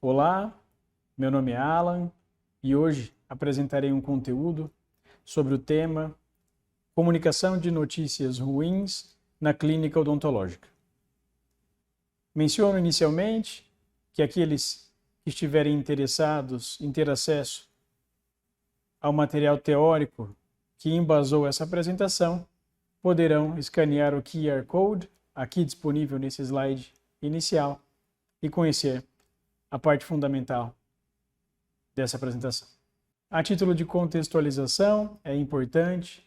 Olá, meu nome é Alan e hoje apresentarei um conteúdo sobre o tema Comunicação de notícias ruins na clínica odontológica. Menciono inicialmente que aqueles que estiverem interessados em ter acesso ao material teórico que embasou essa apresentação poderão escanear o QR Code aqui disponível nesse slide inicial e conhecer a parte fundamental dessa apresentação. A título de contextualização, é importante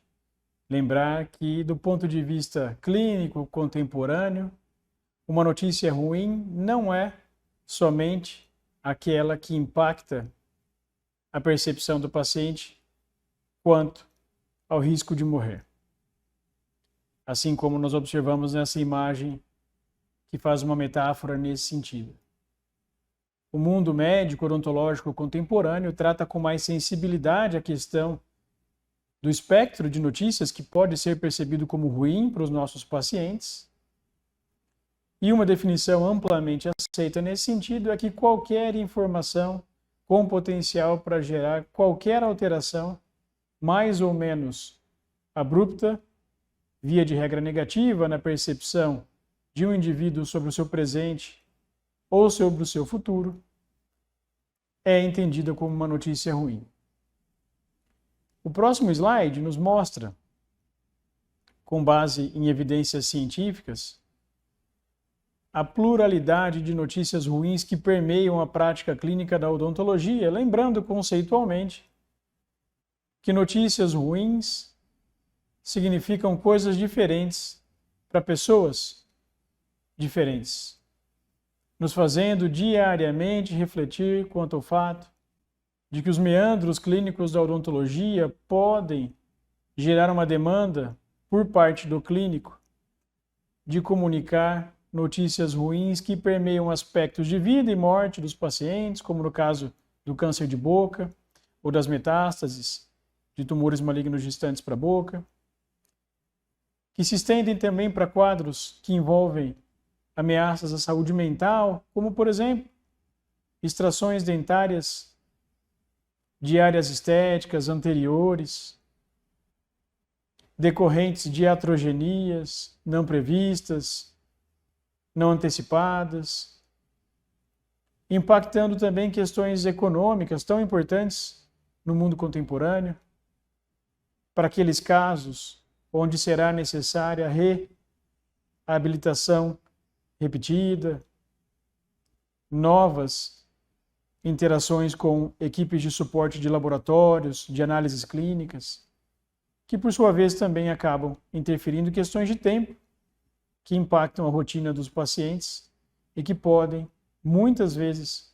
lembrar que, do ponto de vista clínico contemporâneo, uma notícia ruim não é somente aquela que impacta a percepção do paciente quanto ao risco de morrer. Assim como nós observamos nessa imagem que faz uma metáfora nesse sentido. O mundo médico odontológico contemporâneo trata com mais sensibilidade a questão do espectro de notícias que pode ser percebido como ruim para os nossos pacientes. E uma definição amplamente aceita nesse sentido é que qualquer informação com potencial para gerar qualquer alteração, mais ou menos abrupta, via de regra negativa na percepção de um indivíduo sobre o seu presente ou sobre o seu futuro, é entendida como uma notícia ruim. O próximo slide nos mostra, com base em evidências científicas, a pluralidade de notícias ruins que permeiam a prática clínica da odontologia, lembrando conceitualmente que notícias ruins significam coisas diferentes para pessoas diferentes, nos fazendo diariamente refletir quanto ao fato de que os meandros clínicos da odontologia podem gerar uma demanda por parte do clínico de comunicar notícias ruins que permeiam aspectos de vida e morte dos pacientes, como no caso do câncer de boca ou das metástases de tumores malignos distantes para a boca, que se estendem também para quadros que envolvem ameaças à saúde mental, como, por exemplo, extrações dentárias de áreas estéticas anteriores, decorrentes de iatrogenias não previstas, não antecipadas, impactando também questões econômicas tão importantes no mundo contemporâneo, para aqueles casos onde será necessária reabilitação repetida, novas interações com equipes de suporte de laboratórios, de análises clínicas, que por sua vez também acabam interferindo em questões de tempo, que impactam a rotina dos pacientes e que podem, muitas vezes,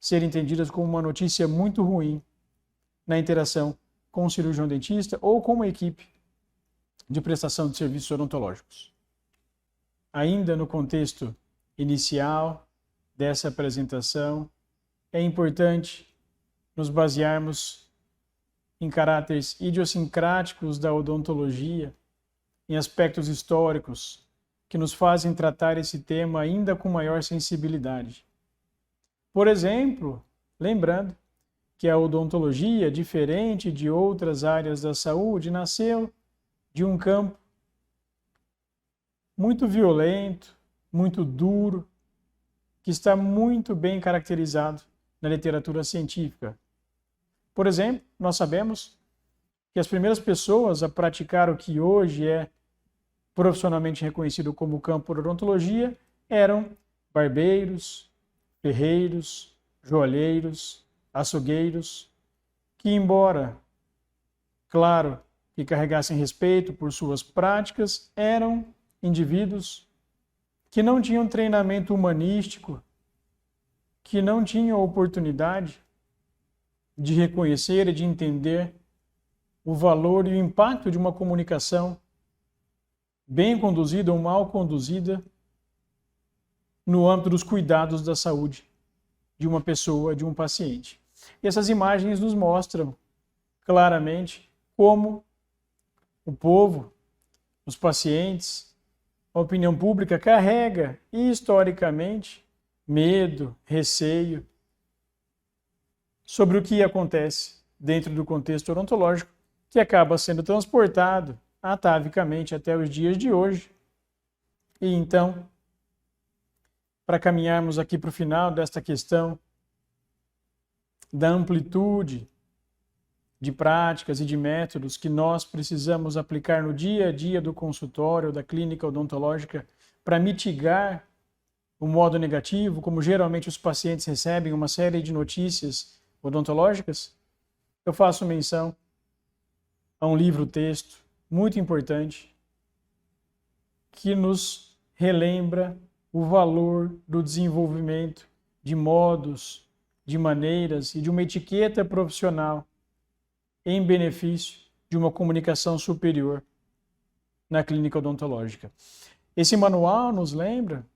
ser entendidas como uma notícia muito ruim na interação com o cirurgião dentista ou com uma equipe de prestação de serviços odontológicos. Ainda no contexto inicial dessa apresentação, é importante nos basearmos em caráteres idiosincráticos da odontologia, em aspectos históricos que nos fazem tratar esse tema ainda com maior sensibilidade. Por exemplo, lembrando que a odontologia, diferente de outras áreas da saúde, nasceu de um campo muito violento, muito duro, que está muito bem caracterizado na literatura científica. Por exemplo, nós sabemos que as primeiras pessoas a praticar o que hoje é profissionalmente reconhecido como campo da odontologia eram barbeiros, ferreiros, joalheiros, açougueiros, que embora, claro, que carregassem respeito por suas práticas, eram indivíduos que não tinham treinamento humanístico, que não tinham oportunidade de reconhecer e de entender o valor e o impacto de uma comunicação bem conduzida ou mal conduzida no âmbito dos cuidados da saúde de uma pessoa, de um paciente. E essas imagens nos mostram claramente como o povo, os pacientes, a opinião pública carrega historicamente medo, receio sobre o que acontece dentro do contexto odontológico, que acaba sendo transportado atavicamente até os dias de hoje. E então, para caminharmos aqui para o final desta questão da amplitude de práticas e de métodos que nós precisamos aplicar no dia a dia do consultório, da clínica odontológica, para mitigar o modo negativo, como geralmente os pacientes recebem uma série de notícias odontológicas, eu faço menção a um livro-texto muito importante que nos relembra o valor do desenvolvimento de modos, de maneiras e de uma etiqueta profissional em benefício de uma comunicação superior na clínica odontológica. Esse manual nos lembra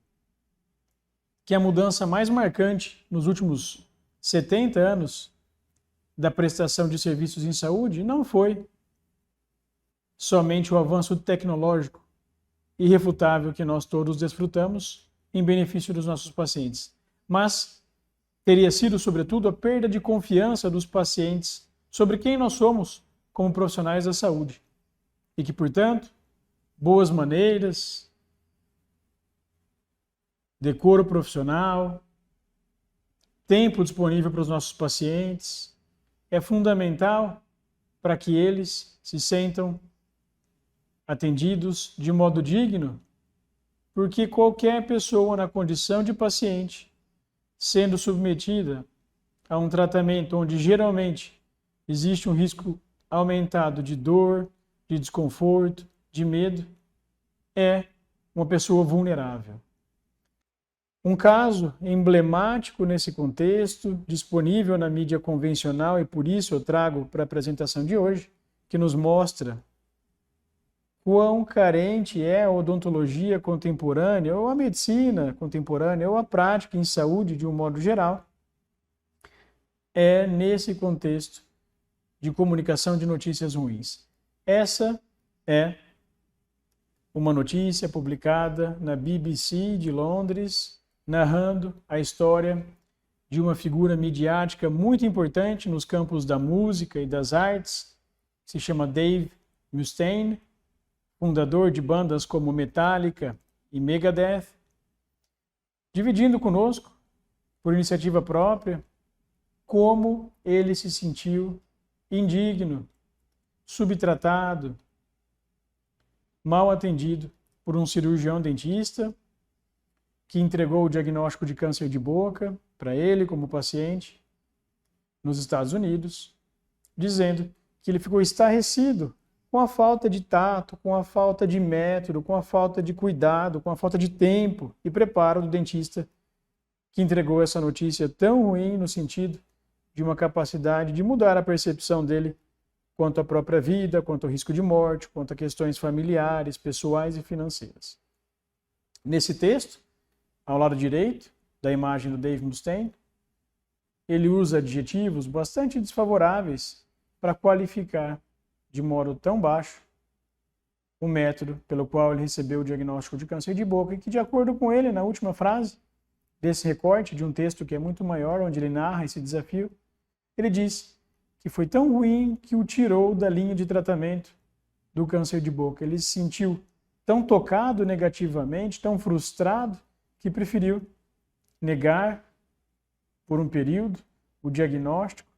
que a mudança mais marcante nos últimos 70 anos da prestação de serviços em saúde não foi somente o avanço tecnológico irrefutável que nós todos desfrutamos em benefício dos nossos pacientes, mas teria sido, sobretudo, a perda de confiança dos pacientes sobre quem nós somos como profissionais da saúde e que, portanto, boas maneiras, decoro profissional, tempo disponível para os nossos pacientes é fundamental para que eles se sintam atendidos de modo digno, porque qualquer pessoa na condição de paciente, sendo submetida a um tratamento onde geralmente existe um risco aumentado de dor, de desconforto, de medo, é uma pessoa vulnerável. Um caso emblemático nesse contexto, disponível na mídia convencional, e por isso eu trago para a apresentação de hoje, que nos mostra quão carente é a odontologia contemporânea, ou a medicina contemporânea, ou a prática em saúde de um modo geral, é nesse contexto de comunicação de notícias ruins. Essa é uma notícia publicada na BBC de Londres, narrando a história de uma figura midiática muito importante nos campos da música e das artes, que se chama Dave Mustaine, fundador de bandas como Metallica e Megadeth, dividindo conosco, por iniciativa própria, como ele se sentiu indigno, subtratado, mal atendido por um cirurgião dentista que entregou o diagnóstico de câncer de boca para ele como paciente nos Estados Unidos, dizendo que ele ficou estarrecido com a falta de tato, com a falta de método, com a falta de cuidado, com a falta de tempo e preparo do dentista que entregou essa notícia tão ruim no sentido de uma capacidade de mudar a percepção dele quanto à própria vida, quanto ao risco de morte, quanto a questões familiares, pessoais e financeiras. Nesse texto, ao lado direito da imagem do Dave Mustaine, ele usa adjetivos bastante desfavoráveis para qualificar de modo tão baixo o método pelo qual ele recebeu o diagnóstico de câncer de boca e que, de acordo com ele, na última frase desse recorte de um texto que é muito maior, onde ele narra esse desafio, ele diz que foi tão ruim que o tirou da linha de tratamento do câncer de boca. Ele se sentiu tão tocado negativamente, tão frustrado, que preferiu negar por um período o diagnóstico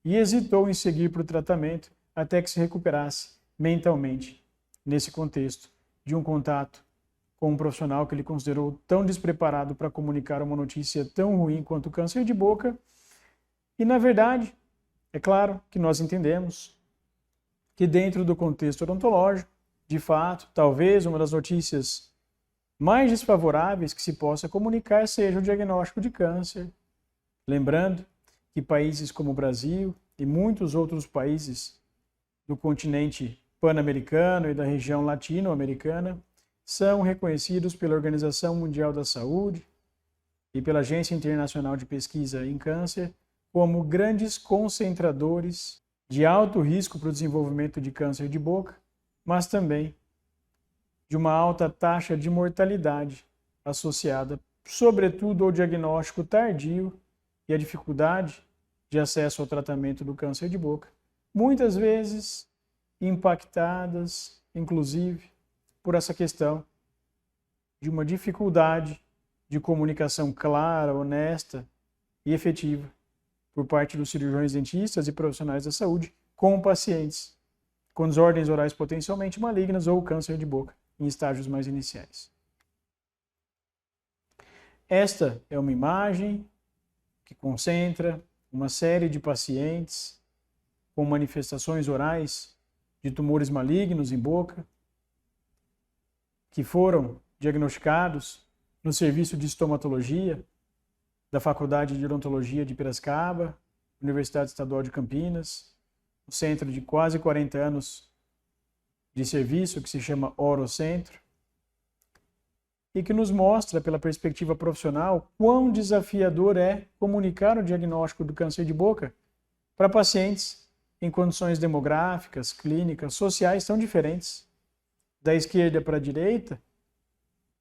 e hesitou em seguir para o tratamento até que se recuperasse mentalmente nesse contexto de um contato com um profissional que ele considerou tão despreparado para comunicar uma notícia tão ruim quanto o câncer de boca. E, na verdade, é claro que nós entendemos que dentro do contexto odontológico, de fato, talvez uma das notícias mais desfavoráveis que se possa comunicar seja o diagnóstico de câncer. Lembrando que países como o Brasil e muitos outros países do continente pan-americano e da região latino-americana são reconhecidos pela Organização Mundial da Saúde e pela Agência Internacional de Pesquisa em Câncer como grandes concentradores de alto risco para o desenvolvimento de câncer de boca, mas também de uma alta taxa de mortalidade associada sobretudo ao diagnóstico tardio e a dificuldade de acesso ao tratamento do câncer de boca, muitas vezes impactadas, inclusive, por essa questão de uma dificuldade de comunicação clara, honesta e efetiva por parte dos cirurgiões dentistas e profissionais da saúde com pacientes com desordens orais potencialmente malignas ou câncer de boca em estágios mais iniciais. Esta é uma imagem que concentra uma série de pacientes com manifestações orais de tumores malignos em boca que foram diagnosticados no Serviço de Estomatologia da Faculdade de Odontologia de Piracicaba, Universidade Estadual de Campinas, um centro de quase 40 anos de serviço que se chama Orocentro, e que nos mostra, pela perspectiva profissional, quão desafiador é comunicar o diagnóstico do câncer de boca para pacientes em condições demográficas, clínicas, sociais tão diferentes. Da esquerda para a direita,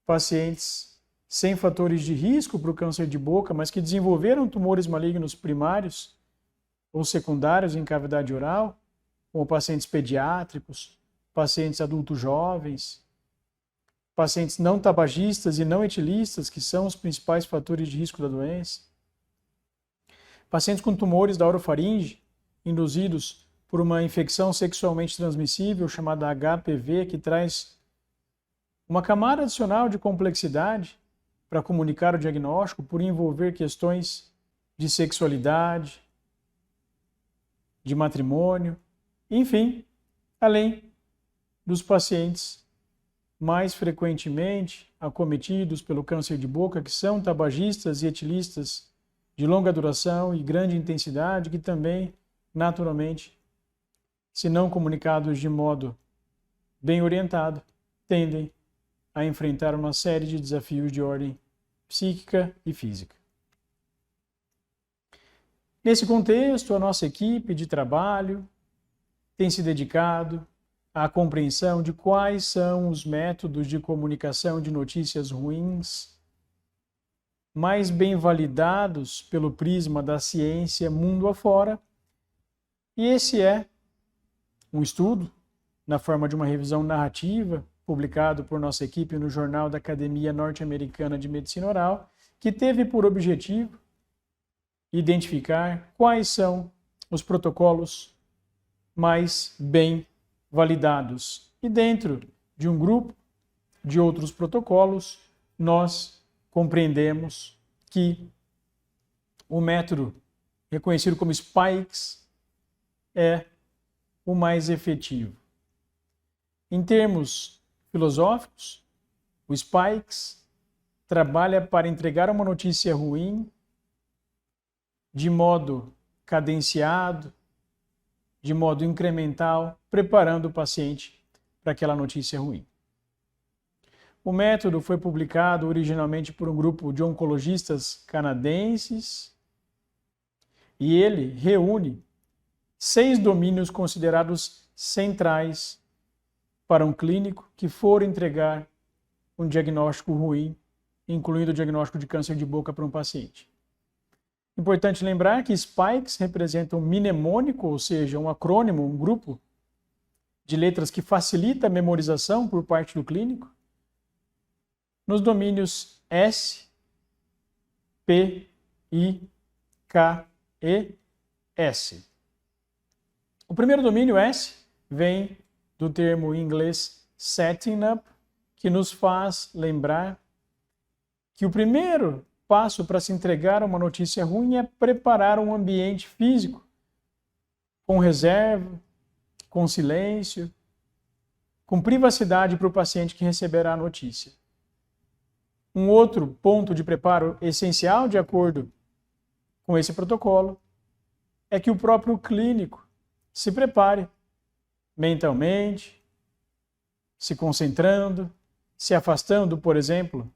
pacientes sem fatores de risco para o câncer de boca, mas que desenvolveram tumores malignos primários ou secundários em cavidade oral, como pacientes pediátricos, pacientes adultos jovens, pacientes não tabagistas e não etilistas, que são os principais fatores de risco da doença, pacientes com tumores da orofaringe, induzidos por uma infecção sexualmente transmissível chamada HPV, que traz uma camada adicional de complexidade para comunicar o diagnóstico, por envolver questões de sexualidade, de matrimônio, enfim, além dos pacientes mais frequentemente acometidos pelo câncer de boca, que são tabagistas e etilistas de longa duração e grande intensidade, que também, naturalmente, se não comunicados de modo bem orientado, tendem a enfrentar uma série de desafios de ordem psíquica e física. Nesse contexto, a nossa equipe de trabalho tem se dedicado à compreensão de quais são os métodos de comunicação de notícias ruins mais bem validados pelo prisma da ciência mundo afora. E esse é um estudo, na forma de uma revisão narrativa, publicado por nossa equipe no Jornal da Academia Norte-Americana de Medicina Oral, que teve por objetivo identificar quais são os protocolos mais bem validados. E dentro de um grupo de outros protocolos, nós compreendemos que o método reconhecido como SPIKES é o mais efetivo. Em termos filosóficos, o SPIKES trabalha para entregar uma notícia ruim de modo cadenciado, de modo incremental, preparando o paciente para aquela notícia ruim. O método foi publicado originalmente por um grupo de oncologistas canadenses e ele reúne 6 domínios considerados centrais para um clínico que for entregar um diagnóstico ruim, incluindo o diagnóstico de câncer de boca para um paciente. Importante lembrar que SPIKES representa um mnemônico, ou seja, um acrônimo, um grupo de letras que facilita a memorização por parte do clínico, nos domínios S, P, I, K e S. O primeiro domínio, S, vem do termo em inglês setting up, que nos faz lembrar que o primeiro passo para se entregar uma notícia ruim é preparar um ambiente físico com reserva, com silêncio, com privacidade para o paciente que receberá a notícia. Um outro ponto de preparo essencial, de acordo com esse protocolo, é que o próprio clínico se prepare mentalmente, se concentrando, se afastando, por exemplo,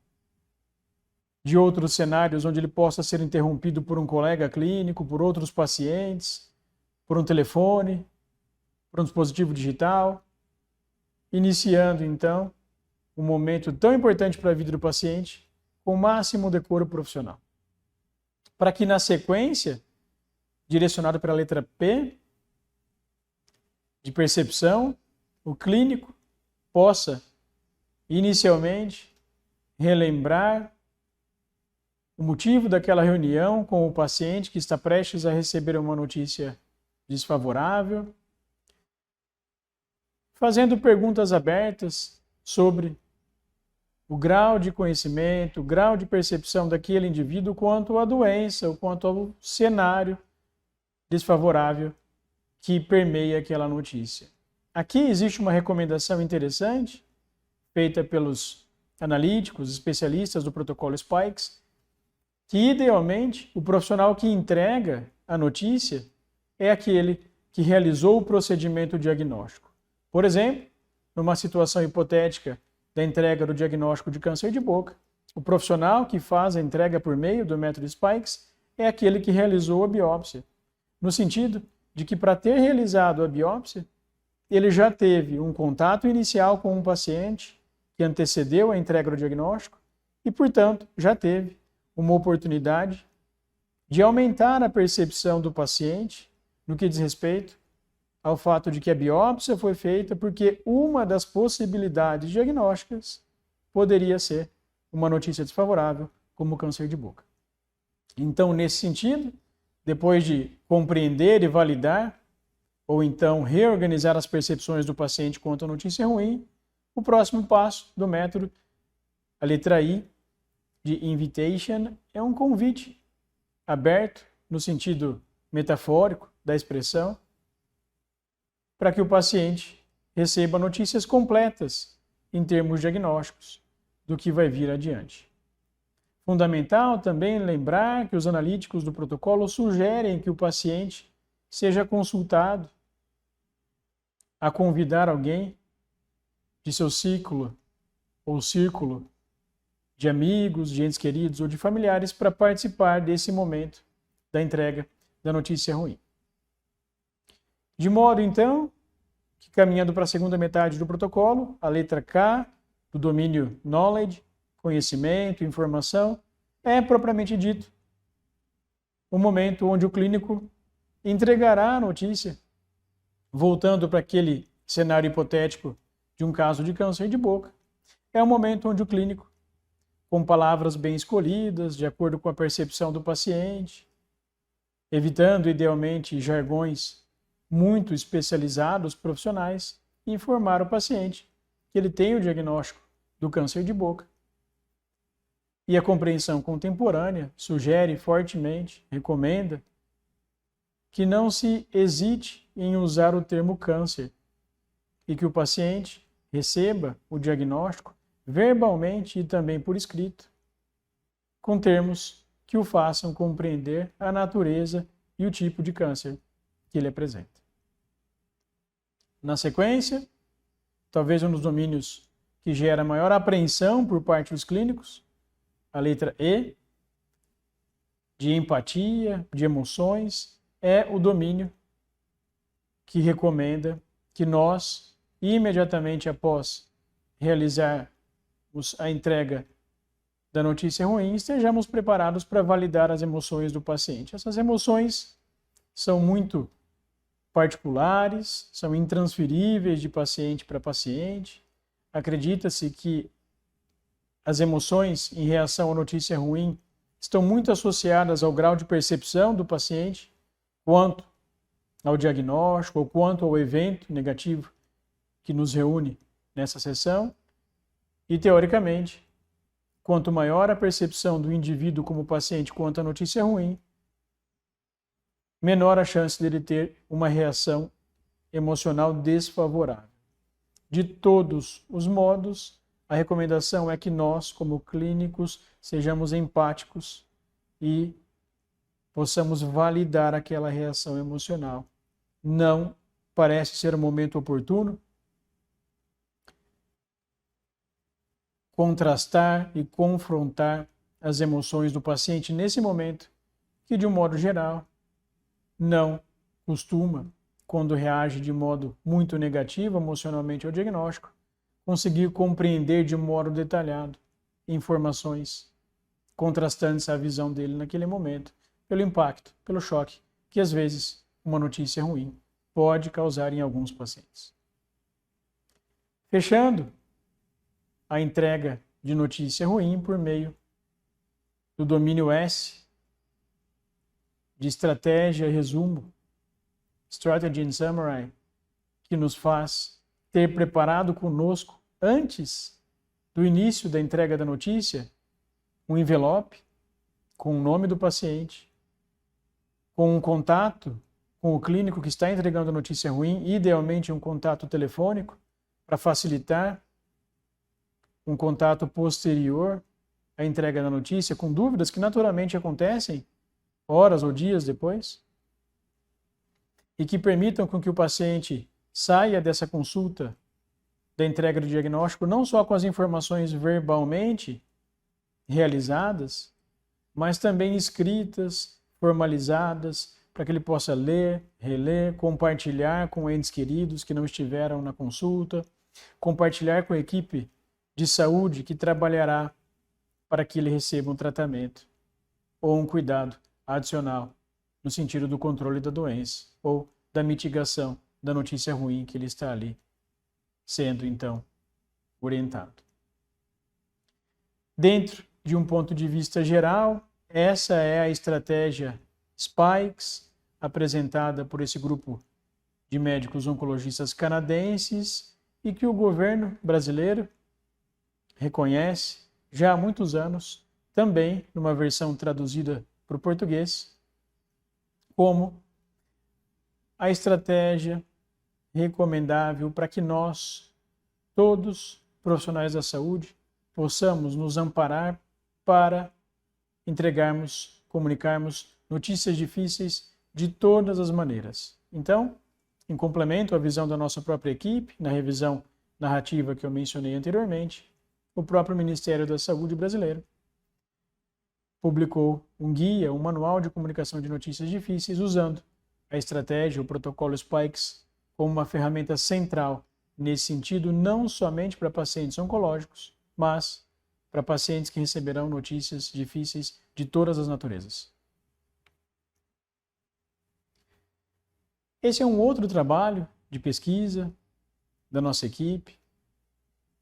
de outros cenários onde ele possa ser interrompido por um colega clínico, por outros pacientes, por um telefone, por um dispositivo digital, iniciando então um momento tão importante para a vida do paciente, com o máximo decoro profissional, para que na sequência, direcionado para a letra P, de percepção, o clínico possa inicialmente relembrar o motivo daquela reunião com o paciente que está prestes a receber uma notícia desfavorável, fazendo perguntas abertas sobre o grau de conhecimento, o grau de percepção daquele indivíduo quanto à doença, ou quanto ao cenário desfavorável que permeia aquela notícia. Aqui existe uma recomendação interessante, feita pelos analíticos, especialistas do protocolo Spikes, que idealmente o profissional que entrega a notícia é aquele que realizou o procedimento diagnóstico. Por exemplo, numa situação hipotética da entrega do diagnóstico de câncer de boca, o profissional que faz a entrega por meio do método Spikes é aquele que realizou a biópsia, no sentido de que para ter realizado a biópsia, ele já teve um contato inicial com um paciente que antecedeu a entrega do diagnóstico e, portanto, já teve uma oportunidade de aumentar a percepção do paciente no que diz respeito ao fato de que a biópsia foi feita porque uma das possibilidades diagnósticas poderia ser uma notícia desfavorável, como câncer de boca. Então, nesse sentido, depois de compreender e validar, ou então reorganizar as percepções do paciente quanto à notícia ruim, o próximo passo do método, a letra I, de invitation, é um convite aberto, no sentido metafórico da expressão, para que o paciente receba notícias completas em termos diagnósticos do que vai vir adiante. Fundamental também lembrar que os analíticos do protocolo sugerem que o paciente seja consultado a convidar alguém de seu ciclo ou círculo de amigos, de entes queridos ou de familiares para participar desse momento da entrega da notícia ruim. De modo, então, que caminhando para a segunda metade do protocolo, a letra K, do domínio knowledge, conhecimento, informação, é propriamente dito o momento onde o clínico entregará a notícia, voltando para aquele cenário hipotético de um caso de câncer de boca. É o momento onde o clínico, com palavras bem escolhidas, de acordo com a percepção do paciente, evitando idealmente jargões muito especializados, profissionais, informar o paciente que ele tem o diagnóstico do câncer de boca. E a compreensão contemporânea sugere fortemente, recomenda, que não se hesite em usar o termo câncer e que o paciente receba o diagnóstico verbalmente e também por escrito, com termos que o façam compreender a natureza e o tipo de câncer que ele apresenta. Na sequência, talvez um dos domínios que gera maior apreensão por parte dos clínicos, a letra E, de empatia, de emoções, é o domínio que recomenda que nós, imediatamente após realizarmos a entrega da notícia ruim, estejamos preparados para validar as emoções do paciente. Essas emoções são muito particulares, são intransferíveis de paciente para paciente. Acredita-se que as emoções em reação à notícia ruim estão muito associadas ao grau de percepção do paciente quanto ao diagnóstico ou quanto ao evento negativo que nos reúne nessa sessão. E, teoricamente, quanto maior a percepção do indivíduo como paciente quanto à notícia ruim, menor a chance dele ter uma reação emocional desfavorável. De todos os modos, a recomendação é que nós, como clínicos, sejamos empáticos e possamos validar aquela reação emocional. Não parece ser o momento oportuno contrastar e confrontar as emoções do paciente nesse momento, que de um modo geral não costuma, quando reage de modo muito negativo emocionalmente ao diagnóstico, conseguir compreender de modo detalhado informações contrastantes à visão dele naquele momento, pelo impacto, pelo choque, que às vezes uma notícia ruim pode causar em alguns pacientes. Fechando a entrega de notícia ruim por meio do domínio S, de estratégia e resumo, Strategy and Summary, que nos faz ter preparado conosco, antes do início da entrega da notícia, um envelope com o nome do paciente, com um contato com o clínico que está entregando a notícia ruim, idealmente um contato telefônico, para facilitar um contato posterior à entrega da notícia, com dúvidas que naturalmente acontecem horas ou dias depois, e que permitam com que o paciente saia dessa consulta, da entrega do diagnóstico, não só com as informações verbalmente realizadas, mas também escritas, formalizadas, para que ele possa ler, reler, compartilhar com entes queridos que não estiveram na consulta, compartilhar com a equipe de saúde que trabalhará para que ele receba um tratamento ou um cuidado adicional no sentido do controle da doença ou da mitigação da notícia ruim que ele está ali sendo, então, orientado. Dentro de um ponto de vista geral, essa é a estratégia SPIKES, apresentada por esse grupo de médicos oncologistas canadenses e que o governo brasileiro reconhece já há muitos anos, também numa versão traduzida para o português, como a estratégia recomendável para que nós, todos profissionais da saúde, possamos nos amparar para entregarmos, comunicarmos notícias difíceis de todas as maneiras. Então, em complemento à visão da nossa própria equipe, na revisão narrativa que eu mencionei anteriormente, o próprio Ministério da Saúde brasileiro publicou um guia, um manual de comunicação de notícias difíceis, usando a estratégia, o protocolo SPIKES, como uma ferramenta central nesse sentido, não somente para pacientes oncológicos, mas para pacientes que receberão notícias difíceis de todas as naturezas. Esse é um outro trabalho de pesquisa da nossa equipe,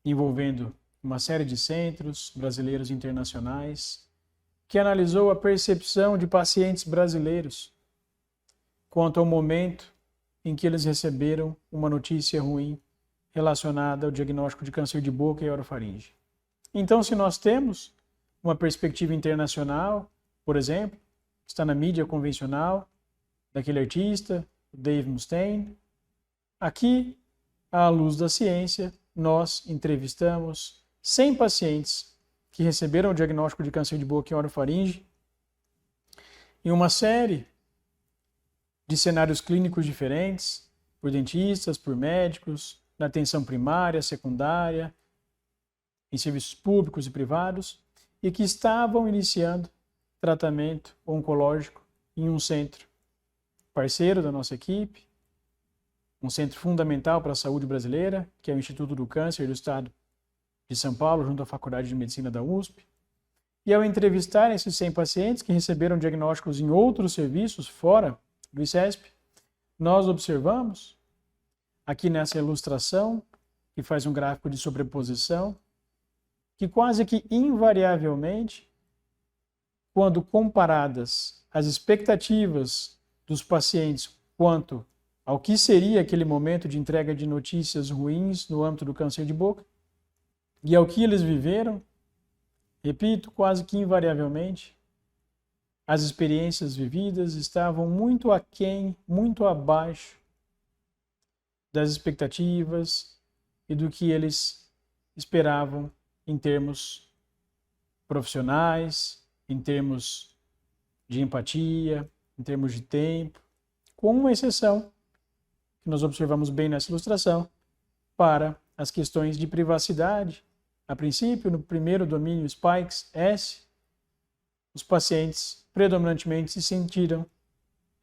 envolvendo uma série de centros brasileiros e internacionais, que analisou a percepção de pacientes brasileiros quanto ao momento em que eles receberam uma notícia ruim relacionada ao diagnóstico de câncer de boca e orofaringe. Então, se nós temos uma perspectiva internacional, por exemplo, que está na mídia convencional, daquele artista, Dave Mustaine, aqui, à luz da ciência, nós entrevistamos 100 pacientes que receberam o diagnóstico de câncer de boca e orofaringe em uma série de cenários clínicos diferentes, por dentistas, por médicos, na atenção primária, secundária, em serviços públicos e privados, e que estavam iniciando tratamento oncológico em um centro parceiro da nossa equipe, um centro fundamental para a saúde brasileira, que é o Instituto do Câncer do Estado de São Paulo, junto à Faculdade de Medicina da USP. E ao entrevistar esses 100 pacientes que receberam diagnósticos em outros serviços fora do ICESP, nós observamos, aqui nessa ilustração, que faz um gráfico de sobreposição, que quase que invariavelmente, quando comparadas as expectativas dos pacientes quanto ao que seria aquele momento de entrega de notícias ruins no âmbito do câncer de boca, e ao que eles viveram, repito, quase que invariavelmente, as experiências vividas estavam muito aquém, muito abaixo das expectativas e do que eles esperavam em termos profissionais, em termos de empatia, em termos de tempo, com uma exceção, que nós observamos bem nessa ilustração, para as questões de privacidade. A princípio, no primeiro domínio SPIKES S, os pacientes predominantemente se sentiram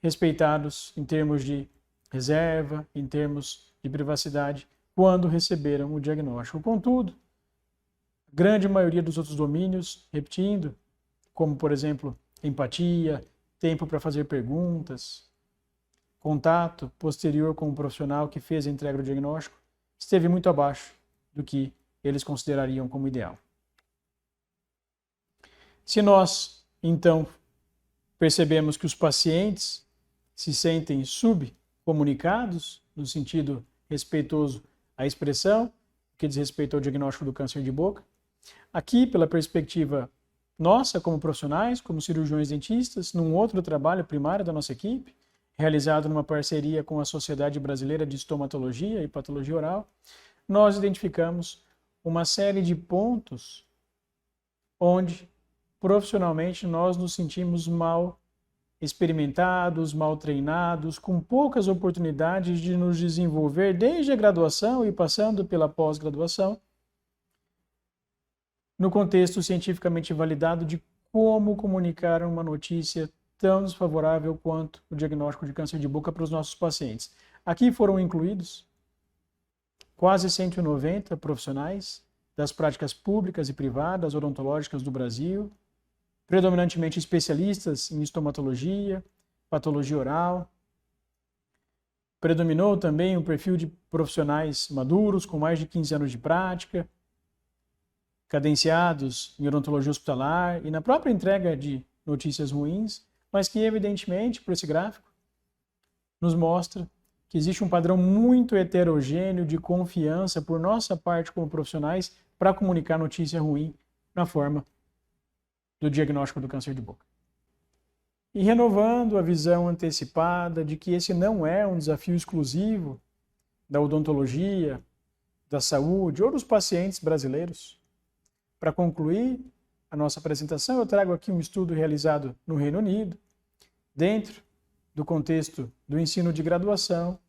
respeitados em termos de reserva, em termos de privacidade, quando receberam o diagnóstico. Contudo, a grande maioria dos outros domínios, repetindo, como, por exemplo, empatia, tempo para fazer perguntas, contato posterior com o profissional que fez a entrega do diagnóstico, esteve muito abaixo do que eles considerariam como ideal. Se nós, então, percebemos que os pacientes se sentem subcomunicados, no sentido respeitoso à expressão, que diz respeito ao diagnóstico do câncer de boca, aqui, pela perspectiva nossa, como profissionais, como cirurgiões dentistas, num outro trabalho primário da nossa equipe, realizado numa parceria com a Sociedade Brasileira de Estomatologia e Patologia Oral, nós identificamos uma série de pontos onde, profissionalmente, nós nos sentimos mal experimentados, mal treinados, com poucas oportunidades de nos desenvolver desde a graduação e passando pela pós-graduação, no contexto cientificamente validado de como comunicar uma notícia tão desfavorável quanto o diagnóstico de câncer de boca para os nossos pacientes. Aqui foram incluídos quase 190 profissionais das práticas públicas e privadas odontológicas do Brasil, predominantemente especialistas em estomatologia, patologia oral. Predominou também um perfil de profissionais maduros, com mais de 15 anos de prática, cadenciados em odontologia hospitalar e na própria entrega de notícias ruins, mas que, evidentemente, por esse gráfico, nos mostra que existe um padrão muito heterogêneo de confiança por nossa parte como profissionais para comunicar notícia ruim na forma do diagnóstico do câncer de boca. E renovando a visão antecipada de que esse não é um desafio exclusivo da odontologia, da saúde ou dos pacientes brasileiros. Para concluir a nossa apresentação, eu trago aqui um estudo realizado no Reino Unido, dentro do contexto do ensino de graduação,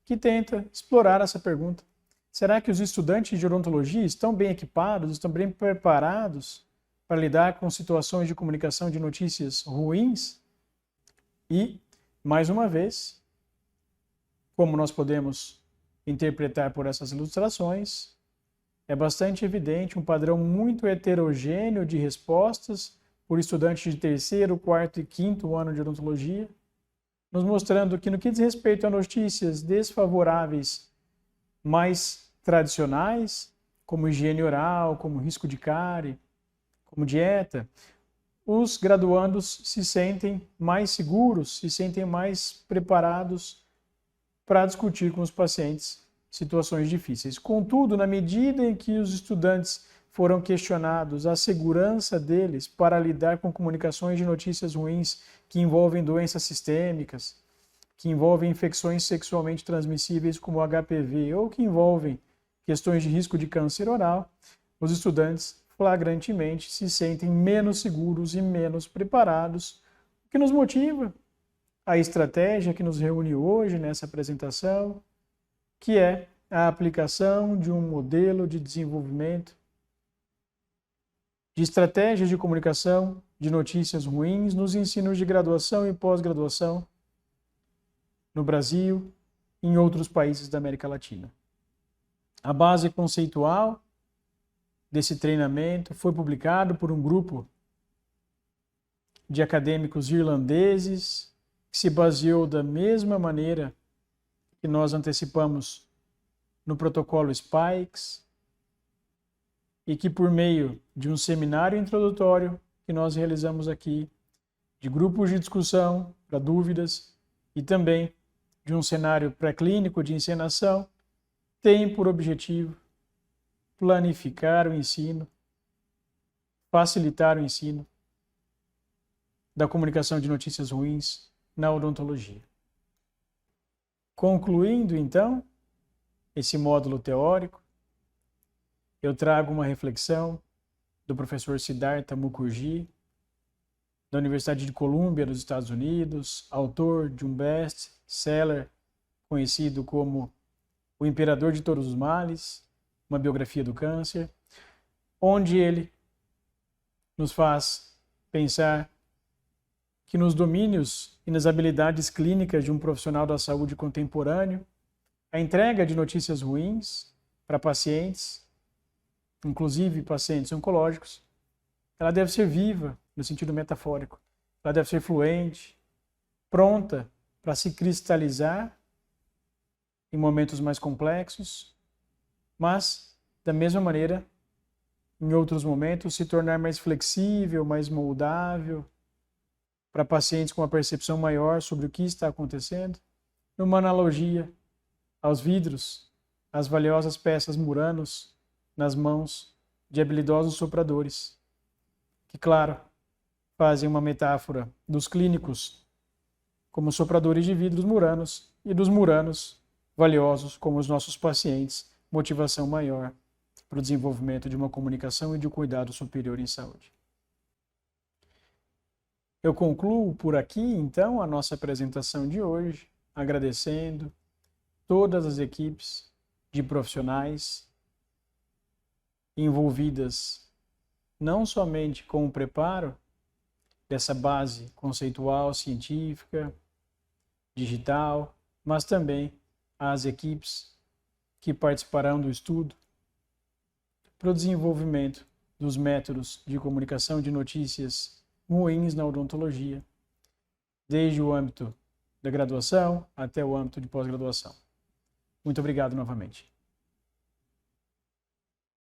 que tenta explorar essa pergunta. Será que os estudantes de odontologia estão bem equipados, estão bem preparados para lidar com situações de comunicação de notícias ruins? E, mais uma vez, como nós podemos interpretar por essas ilustrações, é bastante evidente um padrão muito heterogêneo de respostas por estudantes de terceiro, quarto e quinto ano de odontologia, nos mostrando que, no que diz respeito a notícias desfavoráveis mais tradicionais, como higiene oral, como risco de cárie, como dieta, os graduandos se sentem mais seguros, se sentem mais preparados para discutir com os pacientes situações difíceis. Contudo, na medida em que os estudantes foram questionados a segurança deles para lidar com comunicações de notícias ruins que envolvem doenças sistêmicas, que envolvem infecções sexualmente transmissíveis como o HPV ou que envolvem questões de risco de câncer oral, os estudantes flagrantemente se sentem menos seguros e menos preparados, o que nos motiva a estratégia que nos reúne hoje nessa apresentação, que é a aplicação de um modelo de desenvolvimento de estratégias de comunicação de notícias ruins nos ensinos de graduação e pós-graduação no Brasil e em outros países da América Latina. A base conceitual desse treinamento foi publicado por um grupo de acadêmicos irlandeses que se baseou da mesma maneira que nós antecipamos no protocolo SPIKES e que, por meio de um seminário introdutório que nós realizamos aqui, de grupos de discussão para dúvidas e também de um cenário pré-clínico de encenação, tem por objetivo planificar o ensino, facilitar o ensino da comunicação de notícias ruins na odontologia. Concluindo, então, esse módulo teórico, eu trago uma reflexão do professor Siddhartha Mukherjee, da Universidade de Colômbia, nos Estados Unidos, autor de um best-seller conhecido como O Imperador de Todos os Males, uma biografia do câncer, onde ele nos faz pensar que nos domínios e nas habilidades clínicas de um profissional da saúde contemporâneo, a entrega de notícias ruins para pacientes, inclusive pacientes oncológicos, ela deve ser viva no sentido metafórico. Ela deve ser fluente, pronta para se cristalizar em momentos mais complexos, mas, da mesma maneira, em outros momentos, se tornar mais flexível, mais moldável, para pacientes com uma percepção maior sobre o que está acontecendo. Numa analogia aos vidros, as valiosas peças Muranos nas mãos de habilidosos sopradores, que, claro, fazem uma metáfora dos clínicos como sopradores de vidros Muranos e dos Muranos valiosos como os nossos pacientes, motivação maior para o desenvolvimento de uma comunicação e de um cuidado superior em saúde. Eu concluo por aqui, então, a nossa apresentação de hoje, agradecendo todas as equipes de profissionais envolvidas não somente com o preparo dessa base conceitual, científica, digital, mas também as equipes que participarão do estudo para o desenvolvimento dos métodos de comunicação de notícias ruins na odontologia, desde o âmbito da graduação até o âmbito de pós-graduação. Muito obrigado novamente.